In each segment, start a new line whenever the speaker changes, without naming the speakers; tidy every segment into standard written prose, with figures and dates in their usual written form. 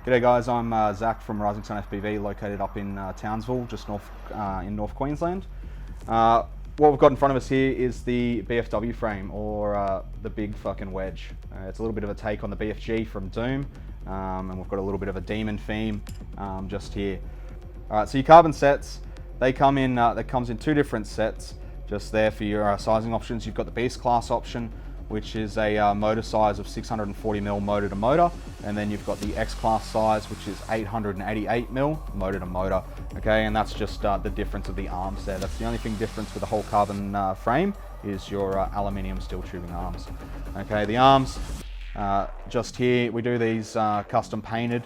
G'day guys, I'm Zach from Rising Sun FPV, located up in Townsville, just in North Queensland. What we've got in front of us here is the BFW frame, or the big fucking wedge. It's a little bit of a take on the BFG from Doom, and we've got a little bit of a demon theme just here. Alright, so your carbon sets, they come in, that comes in two different sets, just there for your sizing options. You've got the XClass option, which is a motor size of 640mm motor to motor, and then you've got the XClass size, which is 888mm motor to motor. Okay, and that's just the difference of the arms there. That's the only thing difference with the whole carbon frame is your aluminium steel tubing arms. Okay, the arms, just here, we do these custom painted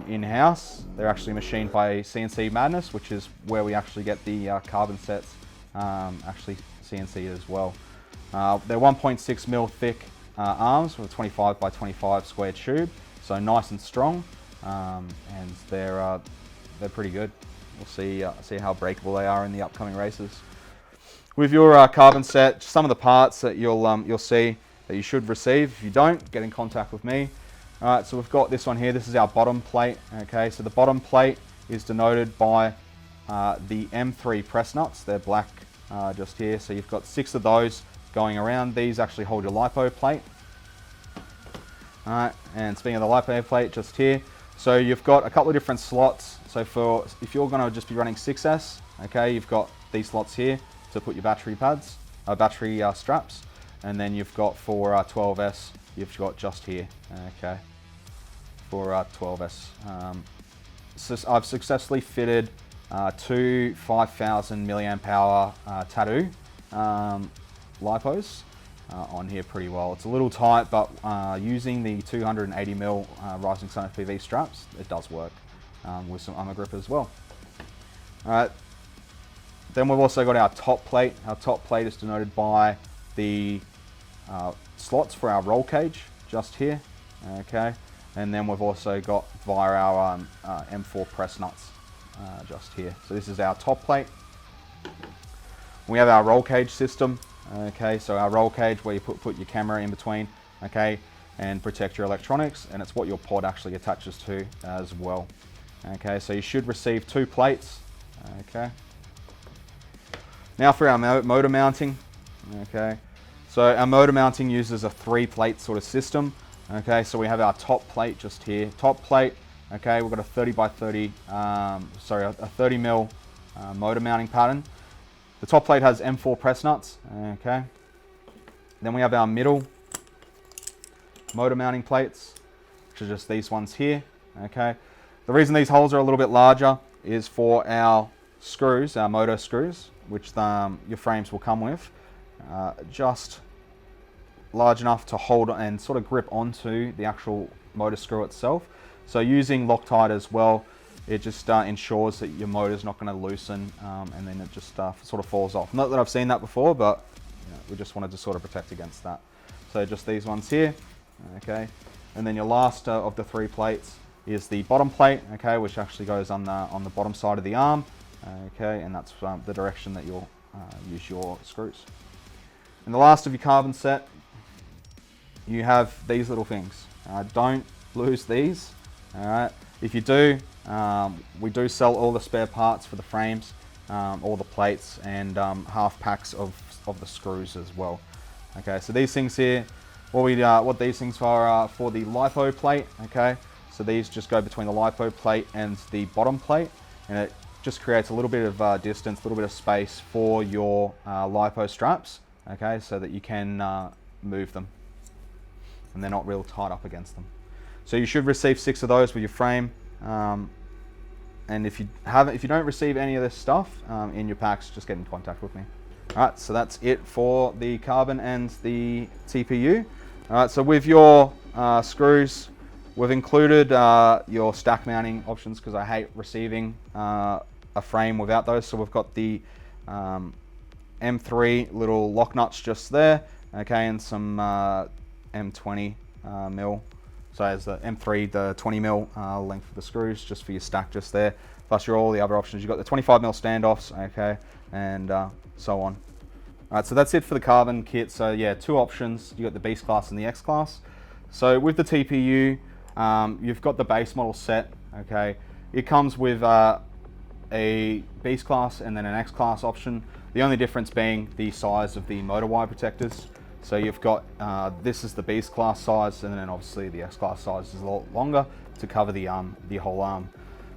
in-house. They're actually machined by CNC Madness, which is where we actually get the carbon sets actually CNC as well. They're 1.6mm thick arms with a 25 by 25 square tube, so nice and strong, and they're pretty good. We'll see how breakable they are in the upcoming races. With your carbon set, some of the parts that you'll see that you should receive. If you don't, get in contact with me. All right, so we've got this one here. This is our bottom plate. Okay, so the bottom plate is denoted by the M3 press nuts. They're black just here. So you've got 6 of those going around. These actually hold your Lipo plate. Alright, and speaking of the Lipo plate, just here, so you've got a couple of different slots. So if you're going to just be running 6S, okay, you've got these slots here to put your battery pads, battery straps, and then you've got for 12S, you've got just here, okay, for 12S. So I've successfully fitted 2 5,000 milliamp hour Tattoo Lipos on here pretty well. It's a little tight, but using the 280mm Rising Sun FPV straps, it does work with some armor grip as well. Alright, then we've also got our top plate. Our top plate is denoted by the slots for our roll cage just here, okay, and then we've also got via our M4 press nuts just here. So this is our top plate. We have our roll cage system. Okay, so our roll cage where you put your camera in between, okay, and protect your electronics, and it's what your pod actually attaches to as well. Okay, so you should receive 2 plates. Okay. Now for our motor mounting. Okay, so our motor mounting uses a 3-plate sort of system. Okay, so we have our top plate just here. Top plate. Okay, we've got a 30 by 30, a 30mm motor mounting pattern. The top plate has M4 press nuts, okay. Then we have our middle motor mounting plates, which are just these ones here, okay. The reason these holes are a little bit larger is for our screws, our motor screws, which your frames will come with, just large enough to hold and sort of grip onto the actual motor screw itself. So using Loctite as well, it just ensures that your motor's not going to loosen and then it just sort of falls off. Not that I've seen that before, but you know, we just wanted to sort of protect against that. So just these ones here, okay. And then your last of the 3 plates is the bottom plate, okay, which actually goes on the bottom side of the arm, okay, and that's the direction that you'll use your screws. And the last of your carbon set, you have these little things. Don't lose these, all right. If you do, we do sell all the spare parts for the frames, all the plates, and half packs of the screws as well. Okay, so these things here, what these things are for the Lipo plate. Okay, so these just go between the Lipo plate and the bottom plate, and it just creates a little bit of distance, a little bit of space for your Lipo straps. Okay, so that you can move them, and they're not real tight up against them. So you should receive 6 of those with your frame. And if you don't receive any of this stuff in your packs, just get in contact with me. All right, so that's it for the carbon and the TPU. All right, so with your screws, we've included your stack mounting options because I hate receiving a frame without those. So we've got the M3 little lock nuts just there, okay, and some M20 mil. So as the M3, the 20mm length of the screws, just for your stack just there. Plus all the other options. You've got the 25mm standoffs, okay, and so on. All right, so that's it for the carbon kit. So yeah, 2 options. You got the XClass and the XClass. So with the TPU, You've got the base model set, okay? It comes with a Beast class and then an X class option. The only difference being the size of the motor wire protectors. So you've got, this is the Beast class size, and then obviously the X class size is a lot longer to cover the whole arm.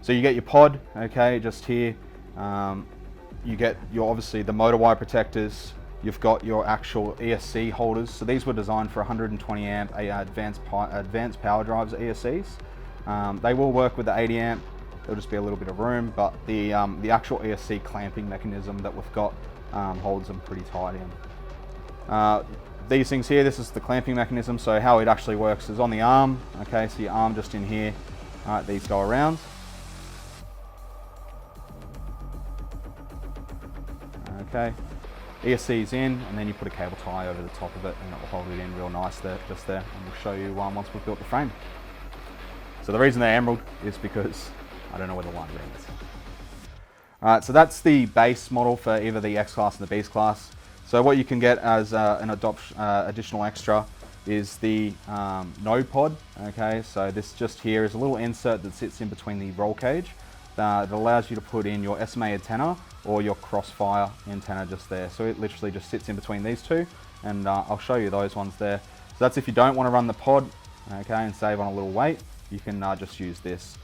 So you get your pod, okay, just here. You get obviously the motor wire protectors. You've got your actual ESC holders. So these were designed for 120 amp advanced power drives ESCs. They will work with the 80 amp. There'll just be a little bit of room, but the actual ESC clamping mechanism that we've got holds them pretty tight in. These things here, this is the clamping mechanism. So how it actually works is on the arm. Okay, so your arm just in here. All right, these go around. Okay. ESC's in, and then you put a cable tie over the top of it, and it will hold it in real nice there, just there. And we'll show you once we've built the frame. So the reason they're emerald is because I don't know where the line ring is. All right, so that's the base model for either the X class and the Beast class. So what you can get as an additional extra is the node pod. Okay, so this just here is a little insert that sits in between the roll cage that allows you to put in your SMA antenna or your crossfire antenna just there. So it literally just sits in between these two, and I'll show you those ones there. So that's if you don't want to run the pod, okay, and save on a little weight, you can just use this.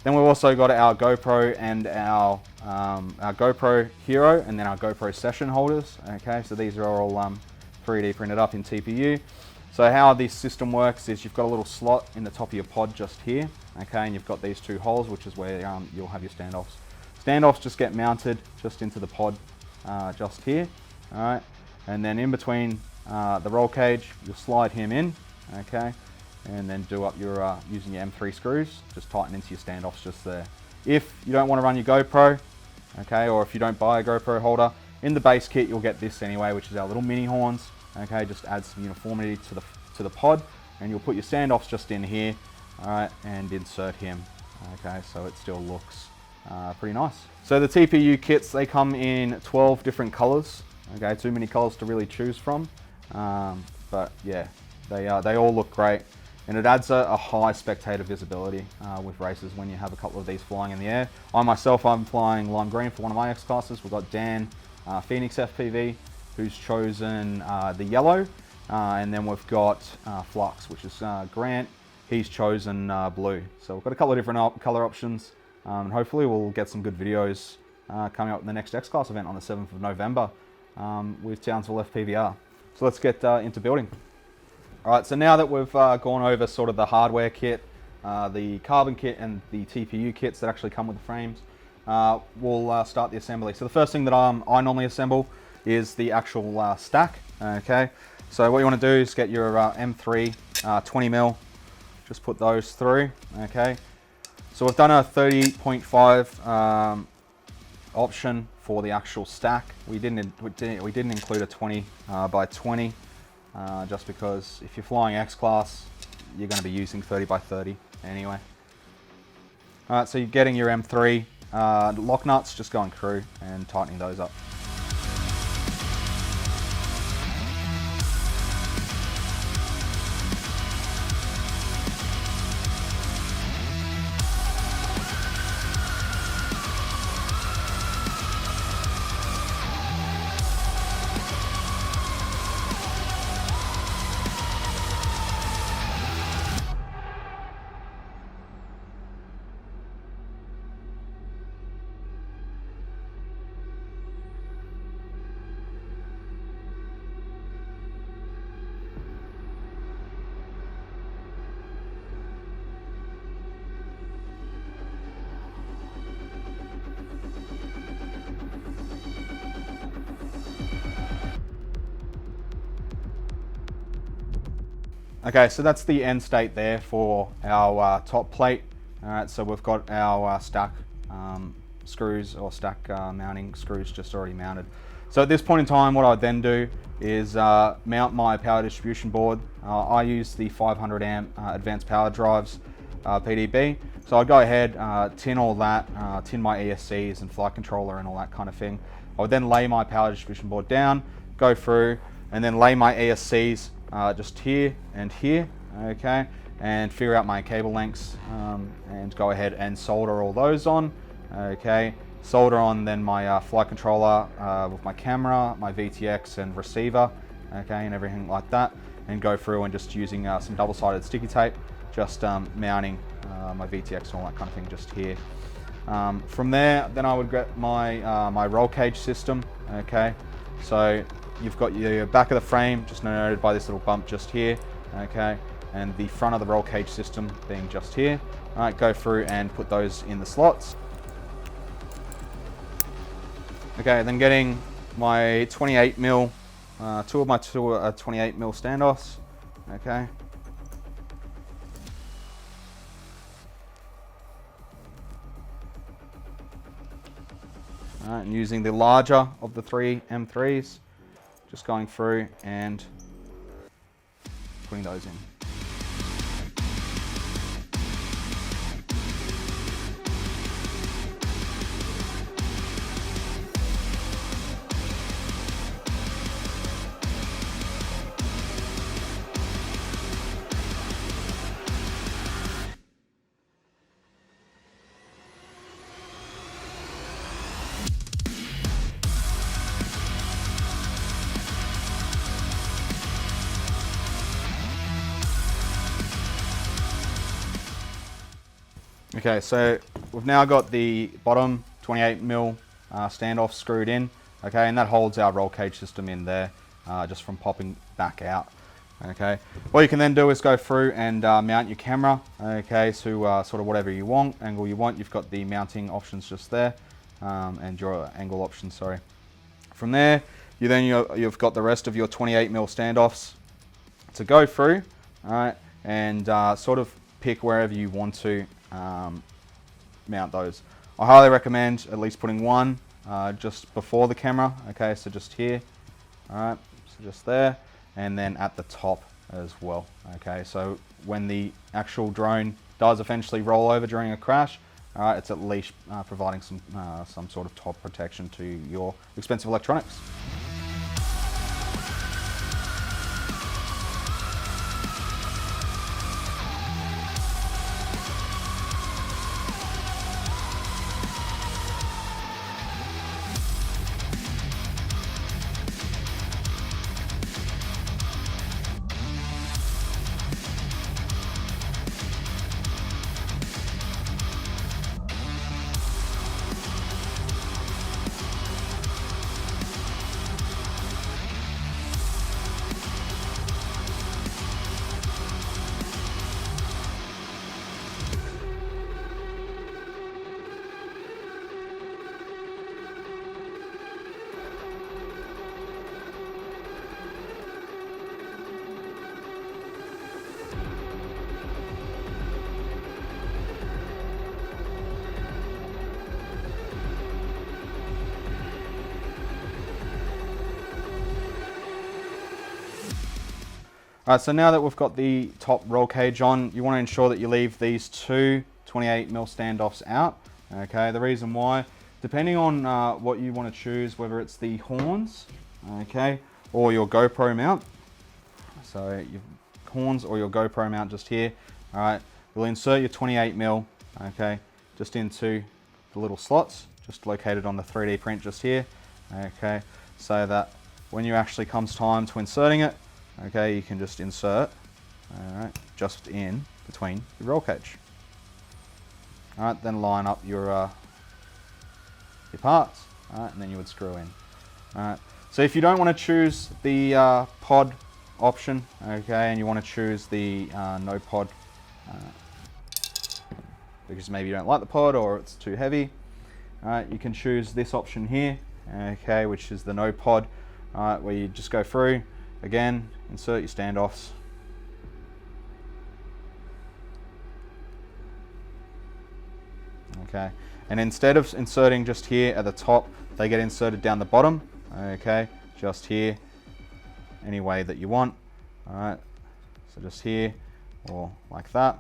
Then we've also got our GoPro and our GoPro Hero, and then our GoPro Session holders. Okay, so these are all 3D printed up in TPU. So how this system works is you've got a little slot in the top of your pod just here, okay, and you've got these two holes, which is where you'll have your standoffs. Standoffs just get mounted just into the pod, just here, all right, and then in between the roll cage, you'll slide him in, okay, and then do up your using your M3 screws, just tighten into your standoffs just there. If you don't want to run your GoPro, okay, or if you don't buy a GoPro holder, in the base kit you'll get this anyway, which is our little mini horns. Okay, just add some uniformity to the pod, and you'll put your standoffs just in here, all right, and insert him. Okay, so it still looks pretty nice. So the TPU kits, they come in 12 different colors. Okay, too many colors to really choose from, but yeah, they all look great, and it adds a high spectator visibility with races when you have a couple of these flying in the air. I'm flying lime green for one of my X classes. We've got Dan, Phoenix FPV, who's chosen the yellow, and then we've got Flux, which is Grant. He's chosen blue. So we've got a couple of different color options, and hopefully we'll get some good videos coming up in the next X Class event on the 7th of November with Townsville FPVR. So let's get into building. All right, so now that we've gone over sort of the hardware kit, the carbon kit and the TPU kits that actually come with the frames, we'll start the assembly. So the first thing that I normally assemble is the actual stack. Okay, so what you want to do is get your M3 20mm, just put those through. Okay, so we've done a 30.5 option for the actual stack. We didn't include a 20 by 20 just because if you're flying X class, you're going to be using 30 by 30 anyway. All right, so you're getting your M3 lock nuts, just going through and tightening those up. Okay, so that's the end state there for our top plate. All right, so we've got our stack screws or stack mounting screws just already mounted. So at this point in time, what I'd then do is mount my power distribution board. I use the 500 amp advanced power drives PDB. So I'd go ahead, tin all that, tin my ESCs and flight controller and all that kind of thing. I would then lay my power distribution board down, go through, and then lay my ESCs just here and here, okay? and figure out my cable lengths and go ahead and solder all those on. Okay, solder on then my flight controller with my camera, my VTX and receiver, okay, and everything like that, and go through and just using some double-sided sticky tape, just mounting my VTX and all that kind of thing just here. From there, then I would get my my roll cage system. Okay, so you've got your back of the frame just denoted by this little bump just here. Okay, and the front of the roll cage system being just here. All right, go through and put those in the slots. Okay, then getting my 28 mil, two of my 28 mil standoffs. Okay. And using the larger of the three M3s, just going through and putting those in. Okay, so we've now got the bottom 28 mil standoff screwed in, okay, and that holds our roll cage system in there just from popping back out. Okay, what you can then do is go through and mount your camera, okay, to sort of whatever you want, angle you want. You've got the mounting options just there, and your angle options, sorry. From there, you've got the rest of your 28 mil standoffs to go through, all right, and sort of pick wherever you want to mount those. I highly recommend at least putting one just before the camera, okay, so just here, all right, so just there, and then at the top as well, okay, so when the actual drone does eventually roll over during a crash, all right, it's at least providing some sort of top protection to your expensive electronics. Alright, so now that we've got the top roll cage on, you want to ensure that you leave these two 28 mil standoffs out. Okay, the reason why, depending on what you want to choose, whether it's the horns, okay, or your GoPro mount. So your horns or your GoPro mount just here. Alright, you'll insert your 28 mil, okay, just into the little slots, just located on the 3D print just here. Okay, so that when you actually comes time to inserting it, okay, you can just insert, all right, just in between your roll cage. All right, then line up your parts, all right, and then you would screw in. All right, so if you don't want to choose the pod option, okay, and you want to choose the no pod, because maybe you don't like the pod or it's too heavy, all right, you can choose this option here, okay, which is the no pod, all right, where you just go through. Again, insert your standoffs. Okay, and instead of inserting just here at the top, they get inserted down the bottom. Okay, just here, any way that you want. All right, so just here or like that.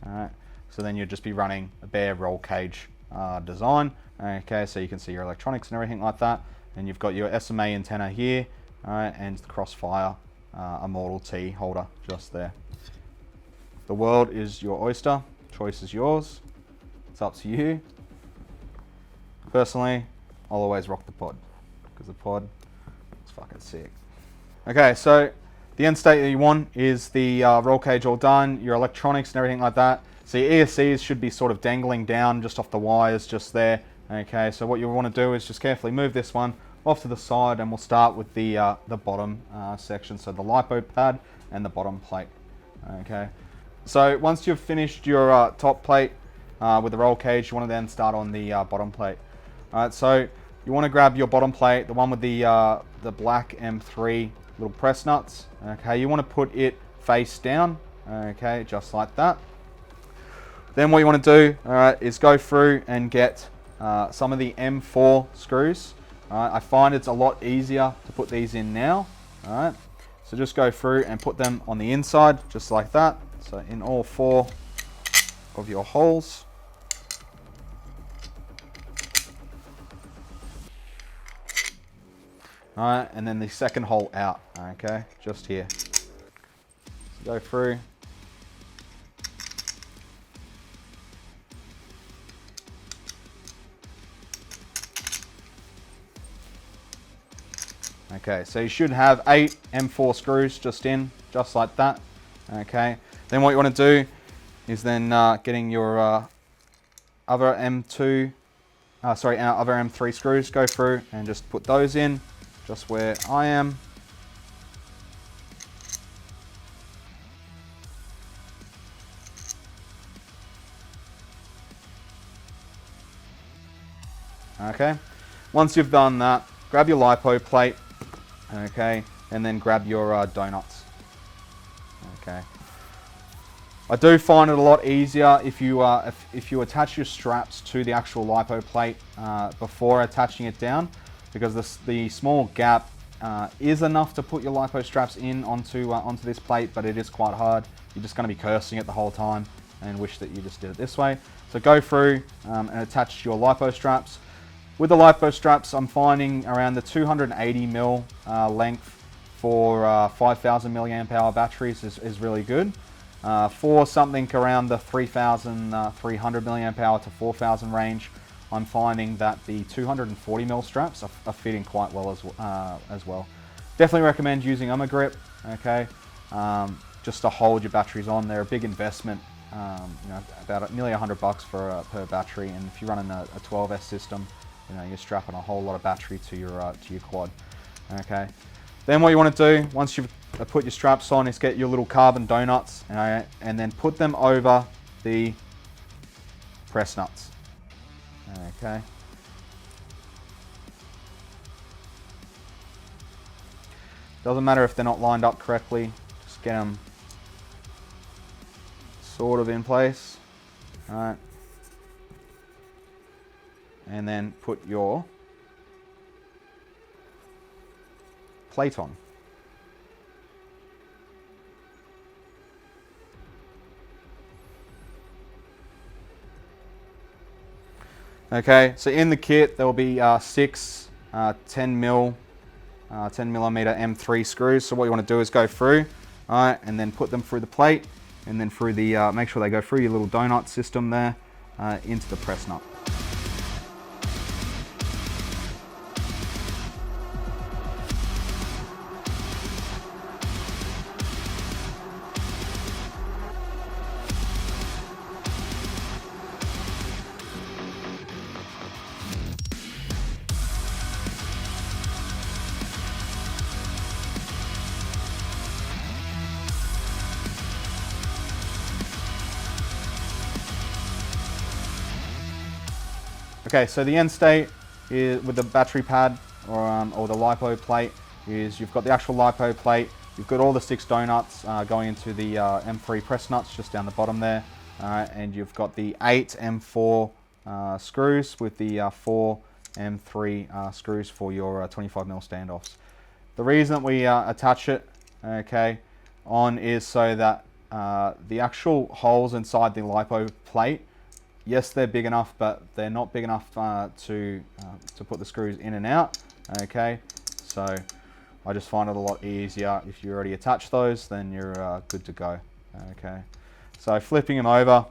All right, so then you'd just be running a bare roll cage design. Okay, so you can see your electronics and everything like that. And you've got your SMA antenna here. All right, and the Crossfire Immortal T holder just there. The world is your oyster. Choice is yours. It's up to you. Personally, I'll always rock the pod because the pod is fucking sick. Okay, so the end state that you want is the roll cage all done, your electronics and everything like that. So your ESCs should be sort of dangling down just off the wires just there. Okay, so what you want to do is just carefully move this one off to the side, and we'll start with the bottom section, so the Lipo pad and the bottom plate. Okay, so once you've finished your top plate with the roll cage, you want to then start on the bottom plate. Alright, so you want to grab your bottom plate, the one with the black M3 little press nuts. Okay, you want to put it face down. Okay, just like that. Then what you want to do, alright, is go through and get some of the M4 screws. Alright, I find it's a lot easier to put these in now. Alright, so just go through and put them on the inside, just like that. So in all 4 of your holes. Alright, and then the second hole out, okay, just here. So go through. Okay, so you should have 8 M4 screws just like that. Okay, then what you want to do is then getting your other other M3 screws, go through and just put those in, just where I am. Okay, once you've done that, grab your Lipo plate. Okay, and then grab your donuts. Okay, I do find it a lot easier if you attach your straps to the actual Lipo plate before attaching it down, because the small gap is enough to put your Lipo straps in onto this plate, but it is quite hard. You're just going to be cursing it the whole time and wish that you just did it this way. So go through and attach your Lipo straps. With the Lipo straps, I'm finding around the 280mm length for 5,000 milliamp hour batteries is really good. For something around the 3,300 milliamp hour to 4,000 range, I'm finding that the 240mm straps are fitting quite well as well. Definitely recommend using grip, okay, just to hold your batteries on. They're a big investment, you know, about nearly $100 per battery, and if you're running a 12S system, you know, you're strapping a whole lot of battery to your quad. Okay. Then what you want to do once you've put your straps on is get your little carbon donuts, and then put them over the press nuts. Okay. Doesn't matter if they're not lined up correctly. Just get them sort of in place. All right. And then put your plate on. Okay, so in the kit there will be 6 10mm M3 screws. So what you want to do is go through, alright, and then put them through the plate, and then through the make sure they go through your little donut system there into the press nut. Okay, so the end state is with the battery pad or the Lipo plate is you've got the actual Lipo plate, you've got all the 6 donuts going into the M3 press nuts just down the bottom there, and you've got the 8 M4 screws with the 4 M3 screws for your 25mm standoffs. The reason that we attach it, okay, on is so that the actual holes inside the Lipo plate, yes, they're big enough, but they're not big enough to put the screws in and out. Okay, so I just find it a lot easier if you already attach those, then you're good to go. Okay, So flipping them over,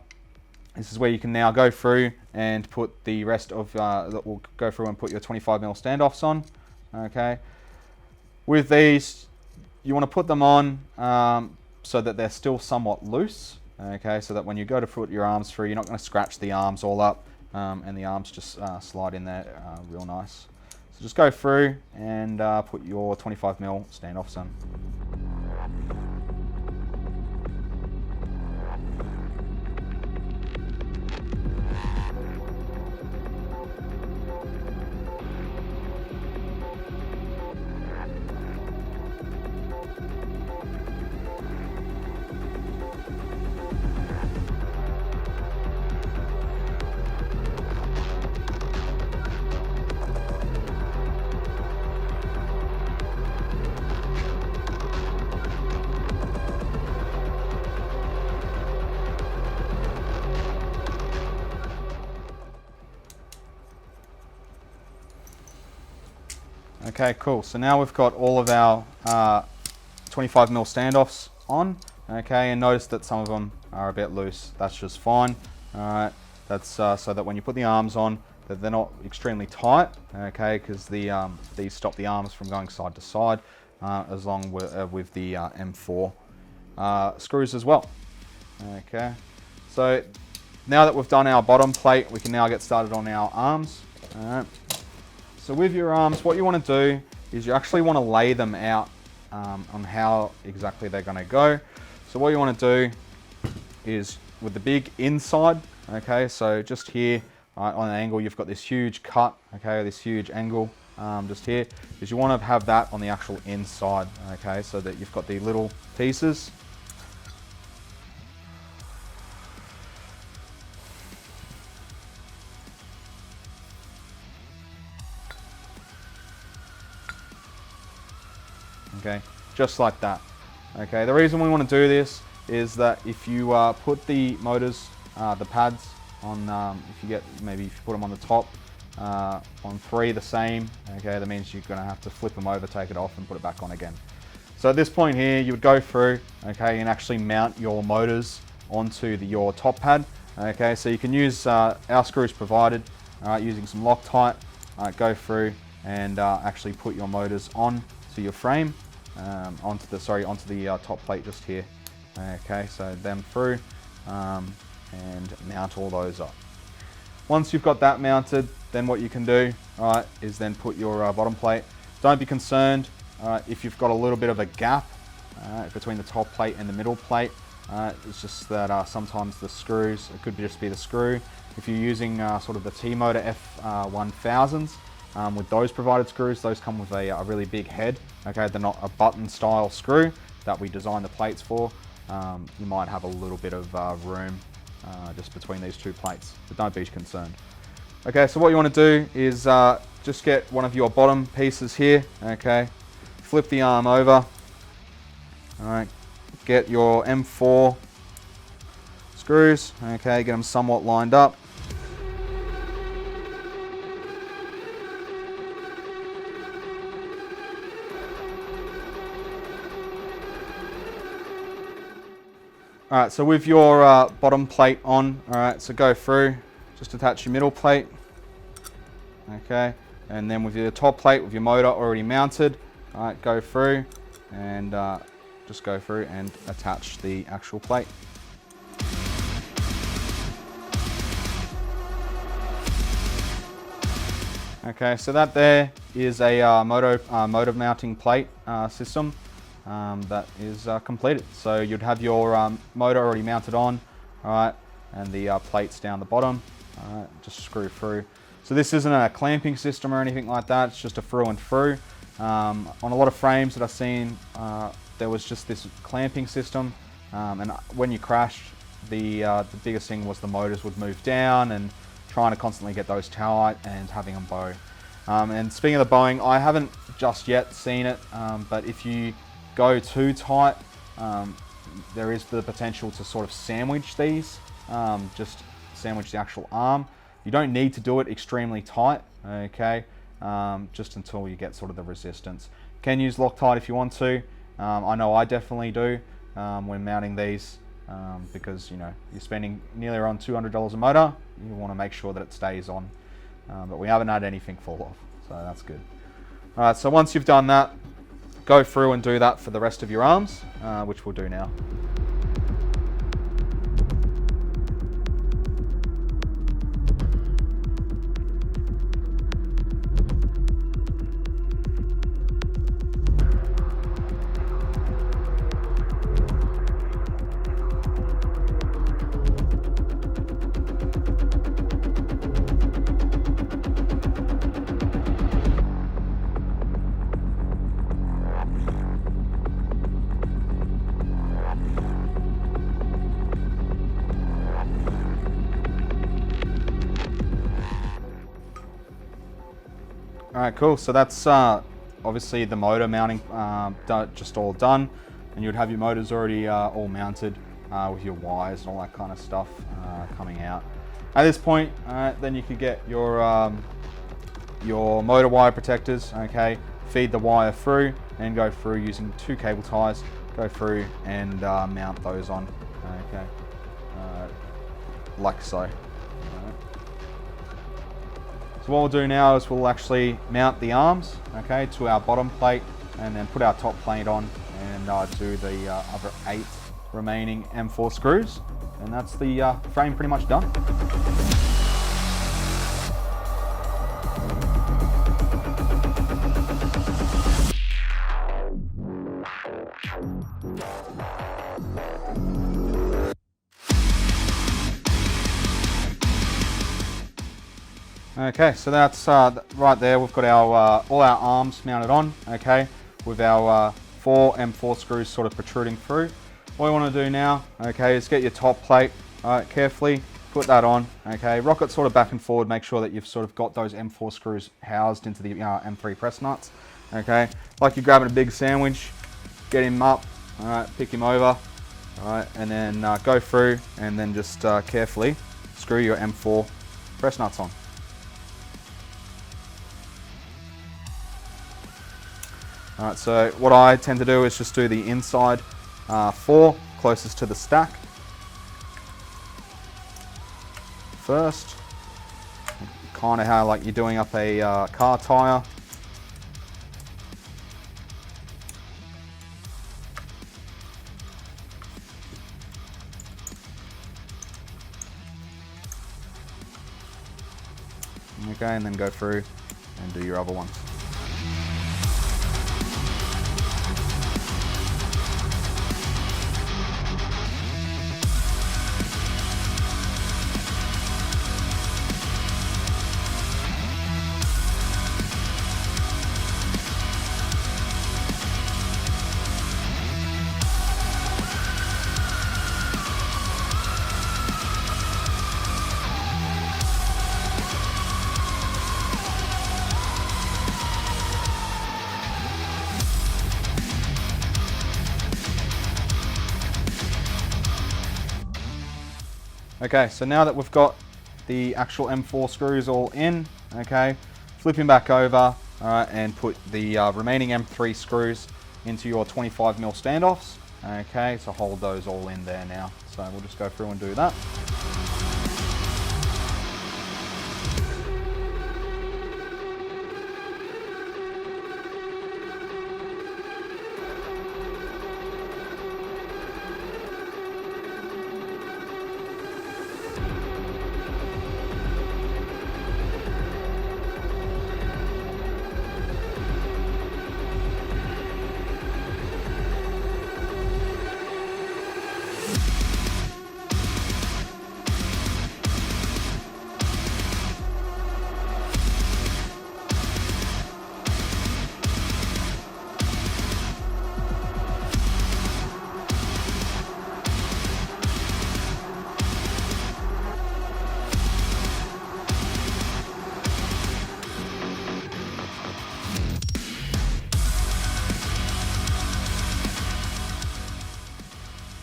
this is where you can now go through and put the rest of, we'll go through and put your 25mm standoffs on. Okay. With these, you want to put them on so that they're still somewhat loose. Okay, so that when you go to put your arms through, you're not going to scratch the arms all up, and the arms just slide in there real nice. So just go through and put your 25mm standoffs on. Okay, cool. So now we've got all of our 25mm standoffs on. Okay, and notice that some of them are a bit loose. That's just fine. All right, that's so that when you put the arms on, that they're not extremely tight. Okay, because these stop the arms from going side to side, as long with the M4 screws as well. Okay, so now that we've done our bottom plate, we can now get started on our arms. All right. So with your arms, what you want to do is you actually want to lay them out on how exactly they're going to go. So what you want to do is with the big inside, okay, so just here on an angle, you've got this huge cut, okay, this huge angle just here, is you want to have that on the actual inside, okay, so that you've got the little pieces. Okay, just like that. Okay, the reason we want to do this is that if you put the motors, the pads on, if you put them on the top, on 3 the same, okay, that means you're going to have to flip them over, take it off and put it back on again. So at this point here, you would go through, okay, and actually mount your motors onto your top pad. Okay, so you can use our screws provided, using some Loctite, go through and actually put your motors on to your frame. Onto the top plate just here. Okay, so them through and mount all those up. Once you've got that mounted, then what you can do, right, is then put your bottom plate. Don't be concerned if you've got a little bit of a gap between the top plate and the middle plate. It's just that sometimes the screws, it could just be the screw. If you're using sort of the T-Motor F1000s, with those provided screws, those come with a really big head. Okay, they're not a button style screw that we designed the plates for. You might have a little bit of room just between these two plates, but don't be concerned. Okay, so what you want to do is just get one of your bottom pieces here. Okay, flip the arm over. All right, get your M4 screws. Okay, get them somewhat lined up. Alright, so with your bottom plate on, alright, so go through, just attach your middle plate, okay, and then with your top plate, with your motor already mounted, alright, go through and just go through and attach the actual plate. Okay, so that there is a motor mounting plate system. That is completed. So you'd have your motor already mounted on, all right, and the plates down the bottom, just screw through. So this isn't a clamping system or anything like that, it's just a through and through. On a lot of frames that I've seen, there was just this clamping system, and when you crashed, the biggest thing was the motors would move down and trying to constantly get those tight and having them bow. And speaking of the bowing, I haven't just yet seen it, but if you go too tight, there is the potential to sort of sandwich these, just sandwich the actual arm. You don't need to do it extremely tight, okay, just until you get sort of the resistance. You can use Loctite if you want to. I know I definitely do when mounting these, because you know you're spending nearly around $200 a motor. You want to make sure that it stays on, but we haven't had anything fall off, so that's good. All right, so once you've done that, go through and do that for the rest of your arms, which we'll do now. Alright, cool. So that's obviously the motor mounting just all done, and you'd have your motors already all mounted with your wires and all that kind of stuff coming out. At this point, then you could get your motor wire protectors, okay, feed the wire through and go through using 2 cable ties, go through and mount those on, okay, like so. So what we'll do now is we'll actually mount the arms, okay, to our bottom plate, and then put our top plate on and do the other 8 remaining M4 screws, and that's the frame pretty much done. Okay, so that's right there. We've got our all our arms mounted on, okay, with our 4 M4 screws sort of protruding through. What we want to do now, okay, is get your top plate, carefully put that on, okay, rock it sort of back and forward, make sure that you've sort of got those M4 screws housed into the M3 press nuts, okay, like you're grabbing a big sandwich, get him up, all right, pick him over, all right, and then go through and then just carefully screw your M4 press nuts on. Alright, so what I tend to do is just do the inside 4 closest to the stack first, kind of how like you're doing up a car tire. Okay, and then go through and do your other ones. Okay, so now that we've got the actual M4 screws all in, okay, flip him back over, and put the remaining M3 screws into your 25mm standoffs, okay, so hold those all in there now. So we'll just go through and do that.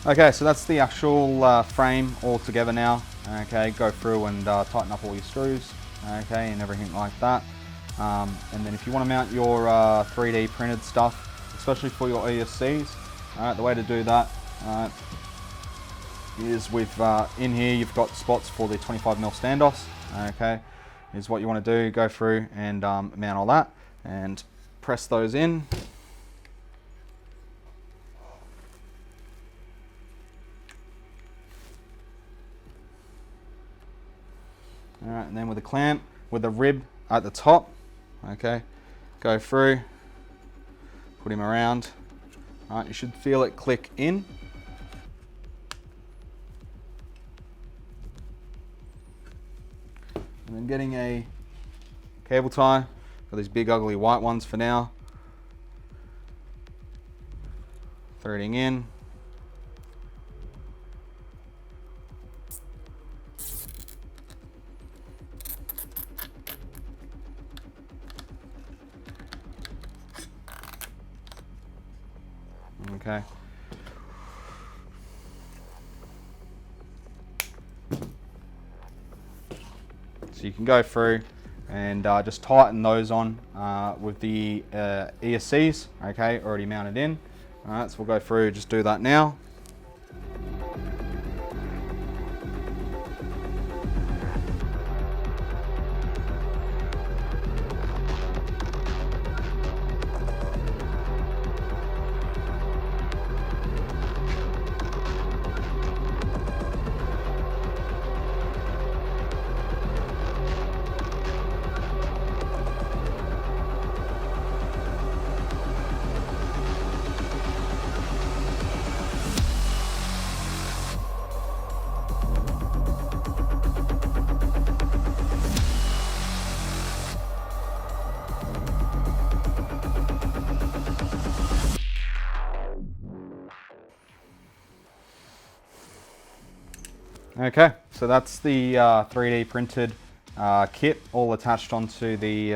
Okay, so that's the actual frame all together now. Okay, go through and tighten up all your screws, okay, and everything like that. And then if you want to mount your 3D printed stuff, especially for your ESCs, the way to do that, is with in here you've got spots for the 25mm standoffs. Okay, is what you want to do. Go through and mount all that and press those in. All right, and then with the clamp, with the rib at the top, okay, go through, put him around. All right, you should feel it click in. And then getting a cable tie for these big ugly white ones for now. Threading in. Okay. So you can go through and just tighten those on with the ESCs, okay, already mounted in. All right, so we'll go through, just do that now. Okay, so that's the 3D printed kit all attached onto the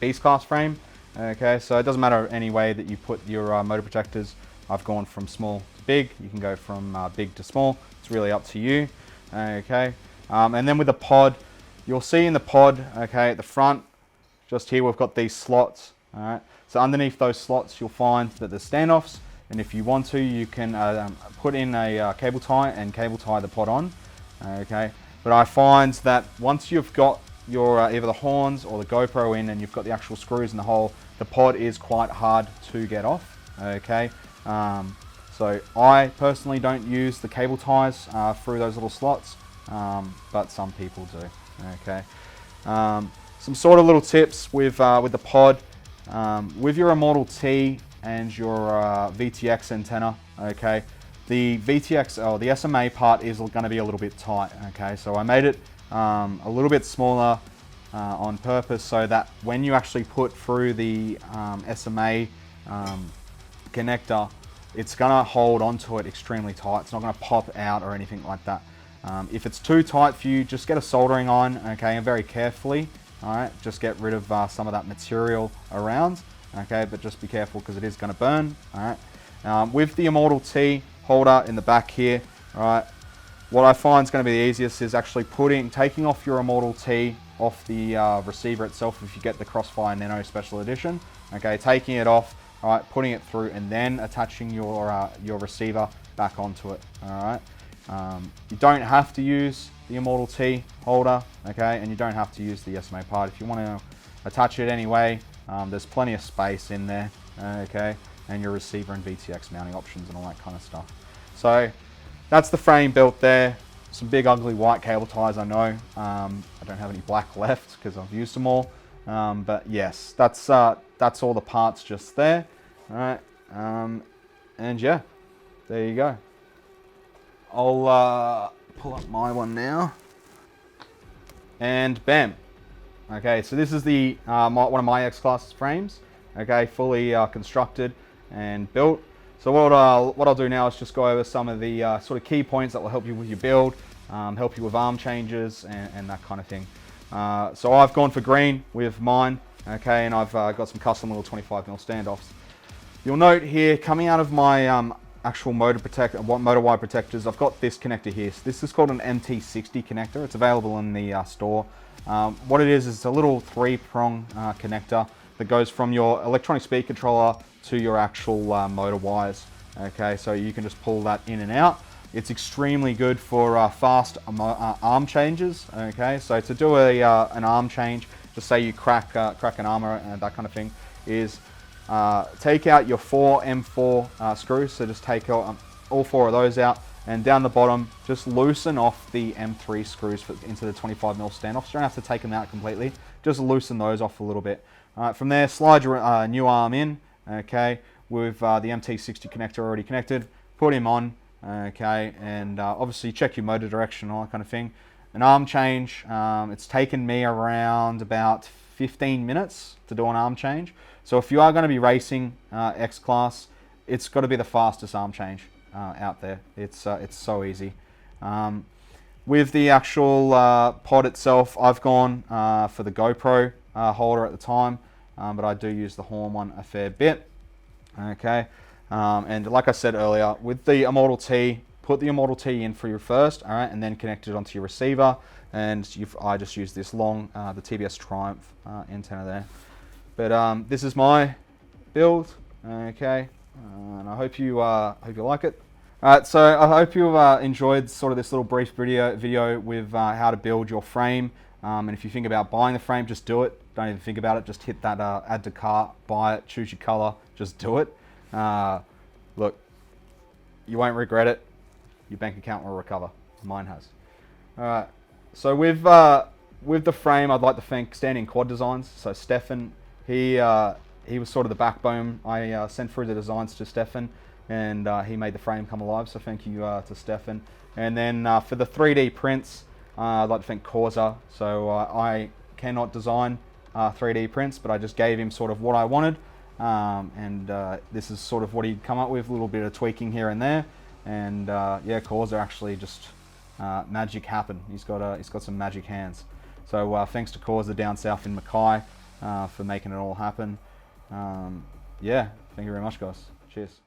XClass frame. Okay, so it doesn't matter any way that you put your motor protectors. I've gone from small to big. You can go from big to small. It's really up to you. Okay, and then with the pod, you'll see in the pod, okay, at the front, just here we've got these slots. All right, so underneath those slots you'll find that there's standoffs, and if you want to, you can put in a cable tie and cable tie the pod on. Okay, but I find that once you've got your either the horns or the GoPro in and you've got the actual screws in the hole, the pod is quite hard to get off. Okay, so I personally don't use the cable ties through those little slots, but some people do. Okay, some sort of little tips with the pod, with your Immortal T and your VTX antenna. Okay, the VTX or the SMA part is going to be a little bit tight. Okay, so I made it a little bit smaller on purpose so that when you actually put through the SMA connector, it's going to hold onto it extremely tight. It's not going to pop out or anything like that. If it's too tight for you, just get a soldering iron, okay, and very carefully, all right, just get rid of some of that material around, okay, but just be careful because it is going to burn, all right. With the Immortal T holder in the back here, all right, what I find is going to be the easiest is actually taking off your Immortal T off the receiver itself if you get the Crossfire Nano Special Edition, okay, taking it off, all right, putting it through and then attaching your receiver back onto it, all right. You don't have to use the Immortal T holder, okay, and you don't have to use the SMA part. If you want to attach it anyway, there's plenty of space in there, okay, and your receiver and VTX mounting options and all that kind of stuff. So that's the frame built there. Some big ugly white cable ties, I know. I don't have any black left because I've used them all, but yes, that's all the parts just there, all right, and yeah, there you go. I'll pull up my one now, and bam. Okay, so this is the one of my XClass frames. Okay, fully constructed and built. So what I'll do now is just go over some of the sort of key points that will help you with your build, help you with arm changes and that kind of thing. So I've gone for green with mine. Okay, and I've got some custom little 25mm standoffs. You'll note here, coming out of my actual motor wire protectors, I've got this connector here. So this is called an MT60 connector. It's available in the store. What it is it's a little 3-prong connector that goes from your electronic speed controller to your actual motor wires. Okay, so you can just pull that in and out. It's extremely good for fast arm changes. Okay, so to do an arm change, just say you crack an arm and that kind of thing, is take out your 4 M4 screws. So just take out all 4 of those out, and down the bottom, just loosen off the M3 screws into the 25mm standoffs. You don't have to take them out completely. Just loosen those off a little bit. From there, slide your new arm in. Okay, with the MT60 connector already connected. Put him on. Okay, and obviously check your motor direction, all that kind of thing. An arm change, it's taken me around about 15 minutes to do an arm change. So if you are going to be racing XClass, it's got to be the fastest arm change out there. It's so easy. With the actual pod itself, I've gone for the GoPro holder at the time, but I do use the horn one a fair bit. Okay. And like I said earlier, with the Immortal T, put the Immortal T in for you first, all right, and then connect it onto your receiver. And I just use this long, the TBS Triumph antenna there. But this is my build, okay, and I hope you like it. All right, so I hope you've enjoyed sort of this little brief video with how to build your frame. And if you think about buying the frame, just do it. Don't even think about it. Just hit that add to cart, buy it, choose your color, just do it. Look, you won't regret it. Your bank account will recover. Mine has. Alright, so with the frame, I'd like to thank Standing Quad Designs. So Stefan, he was sort of the backbone. I sent through the designs to Stefan, and he made the frame come alive. So thank you to Stefan. And then for the 3D prints, I'd like to thank Corza. So I cannot design 3D prints, but I just gave him sort of what I wanted. This is sort of what he'd come up with, a little bit of tweaking here and there, and yeah, Corza actually just magic happened. He's got some magic hands. So thanks to Corza down south in Mackay for making it all happen. Yeah, thank you very much, guys. Cheers.